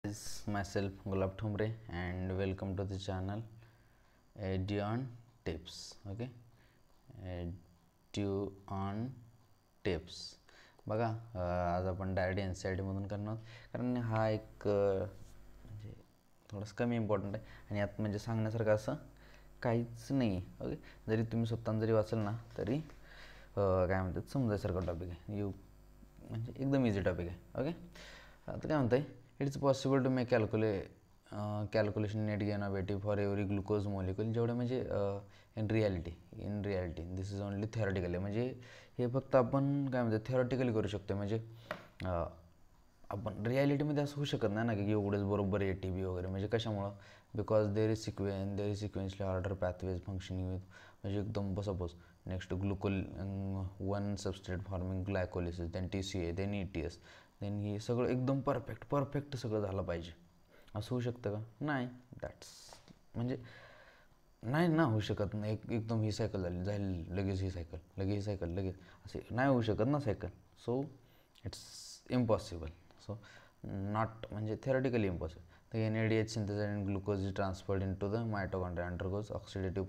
Is myself Gulab Thumre and welcome to the channel Edu on Tips. Okay, Edu on Tips. बघा आज आपण direct NCERT मधून करणार आहोत कारण हा एक म्हणजे थोडंसं कमी इम्पॉर्टंट आहे आणि यात म्हणजे सांगण्यासारखं असं काहीच नाही आहे. ओके, जरी तुम्ही स्वतःहून जरी वाचलं ना तरी काय म्हणतात समजायसारखं टॉपिक आहे. म्हणजे एकदम इझी टॉपिक आहे. ओके, आता काय म्हणतं आहे, it's possible to make calculation net gain of ATP for every glucose molecule. जेवढं म्हणजे in reality this is only theoretically. म्हणजे हे फक्त आपण काय म्हणतात थेरॉटिकली करू शकतो. म्हणजे आपण रियालिटीमध्ये असं होऊ शकत नाही ना की एवढंच बरोबर ATP वगैरे. म्हणजे कशामुळं, because there is sequentially order pathways functioning with. म्हणजे एकदम suppose next glucose one substrate forming glycolysis, then TCA, then ETS, then हे सगळं एकदम परफेक्ट सगळं झालं पाहिजे. असं होऊ शकतं का? नाही. दॅट्स म्हणजे नाही ना होऊ शकत नाही. एकदम ही सायकल जाईल लगेच ही सायकल लगेच असे नाही होऊ शकत ना cycle. So it's impossible. So not म्हणजे theoretically impossible. The NADH synthesis and glucose is transferred into the mitochondria, undergoes oxidative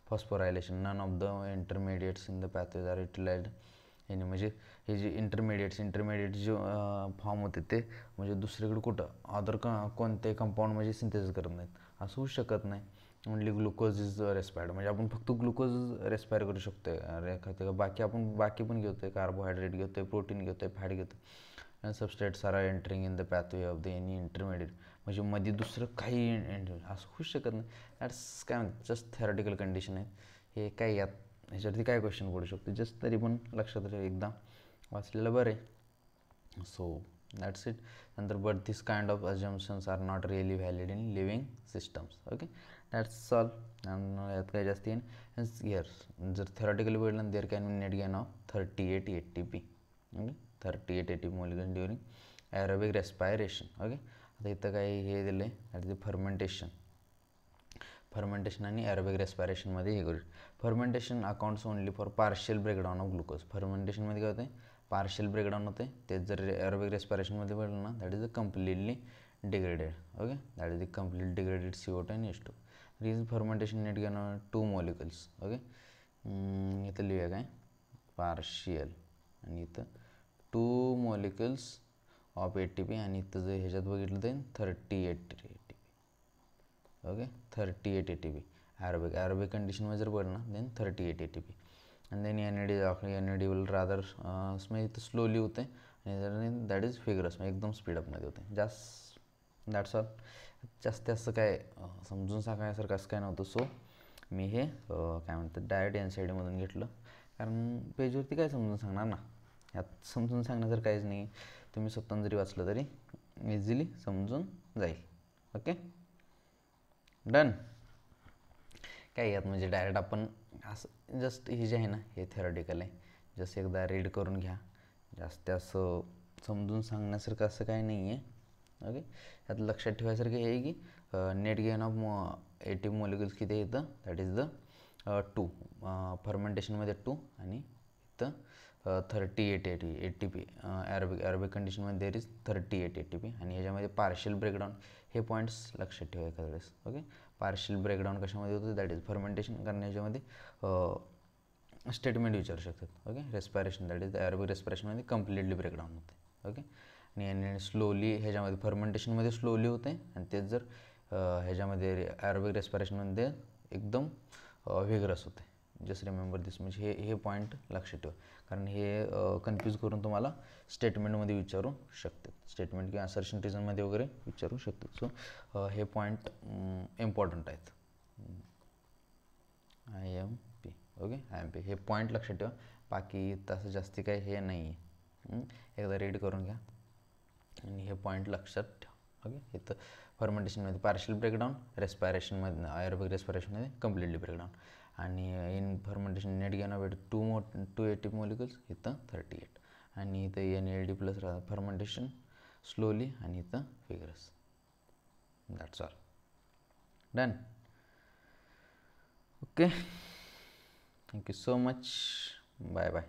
phosphorylation. None of the intermediates in the pathways are utilized. म्हणजे हे जे इंटरमिडिएट जे form होते ते म्हणजे दुसरीकडे कुठं अदर कोणत्याही कंपाऊंड म्हणजे सिंथेसिस करत नाहीत. असं होऊ शकत नाही. Only glucose is respired. म्हणजे आपण फक्त ग्लुकोज रेस्पायर करू शकतो. बाकी पण घेतो आहे. कार्बोहायड्रेट घेतो आहे, प्रोटीन घेतो आहे, फॅट घेतो आहे. Substrates are entering in the pathway of the any intermediate. म्हणजे मध्ये दुसरं काही असं होऊ शकत नाही. दॅट्स काय म्हणतात जस्ट थेरॉटिकल कंडिशन आहे. हे काय यात ह्याच्यावरती काय क्वेश्चन पडू शकतो जस्ट तरी पण लक्षात एकदा वाचलेलं बरं आहे. So that's it. नंतर but this kind of assumptions are not really valid in living systems. Okay, that's all. यात काय जास्त येईल हिअर जर थेरॉटिकली बघितलं there can be net gain of 38 ATP. Okay, 38 ATP molecule during aerobic respiration. Okay, आता इथं काय हे दिलं आहे दॅट इज फर्मेंटेशन आणि ॲरोबिक रेस्पायरेशनमध्ये हे करू. Fermentation accounts only for partial breakdown of glucose. फर्मेंटेशनमध्ये काय होते, पार्शियल ब्रेकडाऊन होते. तेच जर ॲरोबिक रेस्पायरेशनमध्ये पडलं ना that is the completely degraded. Okay, that is the complete degraded CO2 आणि H2. Whereas fermentation net gain 2 molecules. Okay, इथं लिहूया काय पार्शियल आणि इथं 2 मॉलिक्युल्स ऑफ ATP आणि इथं जर ह्याच्यात बघितलं तर 38 ATP. ओके, 38 ATP ॲरोबिक कंडिशनमध्ये जर पडलं ना देन 38 ATP. आणि देन NAD विल रादर इथं स्लोली होते आणि जर दॅट इज फिगरस म्हणजे एकदम स्पीडअपमध्ये होते. That's all. जास्त असं काय समजून सांगायसारखं असं काय नव्हतं. सो मी हे काय म्हणतात डायरेक्ट NCERTमधून घेतलं कारण पेजवरती काय समजून सांगणार ना. यात समजून सांगण्यासारखं काहीच नाही. तुम्ही स्वतःहून जरी वाचलं तरी इझिली समजून जाईल. Okay, done. काय यात म्हणजे डायरेक्ट आपण असं जस्ट हे जे आहे ना हे थेरॉटिकल आहे. जस्ट एकदा रीड करून घ्या. जास्त असं समजून सांगण्यासारखं असं काही नाही आहे. ओके, यात लक्षात ठेवायसारखं हे आहे की net gain of ATP molecules किती येतं दॅट इज द 2. फर्मेंटेशनमध्ये 2 आणि इथं 38 ATP. ॲरोबिक कंडिशनमध्ये देर इज 38 ATP आणि ह्याच्यामध्ये पार्शियल ब्रेकडाऊन हे पॉईंट्स लक्षात ठेवा एखाद्या वेळेस. ओके, पार्शियल ब्रेकडाऊन कशामध्ये होतं दॅट इज फर्मेंटेशन कारण ह्याच्यामध्ये स्टेटमेंट विचारू शकतात. Okay, respiration that is aerobic रेस्पिरेशनमध्ये कम्प्लिटली ब्रेकडाऊन होते. ओके, आणि स्लोली ह्याच्यामध्ये फर्मेंटेशनमध्ये स्लोली होते आणि तेच जर ह्याच्यामध्ये ॲरोबिक रेस्पिरेशनमध्ये एकदम व्हिगरस होते. जस्ट रिमेंबर दिस. म्हणजे हे पॉईंट लक्षात ठेवा कारण हे कन्फ्यूज करून तुम्हाला स्टेटमेंटमध्ये विचारू शकतात. स्टेटमेंट किंवा असर्शन रिझनमध्ये वगैरे विचारू शकतात. सो हे पॉईंट इम्पॉर्टंट आहेत. IMP. ओके, IMP हे पॉईंट लक्षात ठेवा. बाकी तसं जास्ती काही हे नाही आहे. एकदा रीड करून घ्या आणि हे पॉईंट लक्षात ठेवा. ओके, इथं फर्मेंटेशनमध्ये पार्शियल ब्रेकडाऊन, रेस्पायरेशनमध्ये ॲरोबिक रेस्पिरेशनमध्ये कम्प्लिटली ब्रेकडाऊन आणि in fermentation net gain of 2 ATP molecules इथं 38 आणि इथं NAD प्लस फर्मेंटेशन स्लोली आणि इथं figures. That's all. Done. Okay, thank you so much. Bye bye.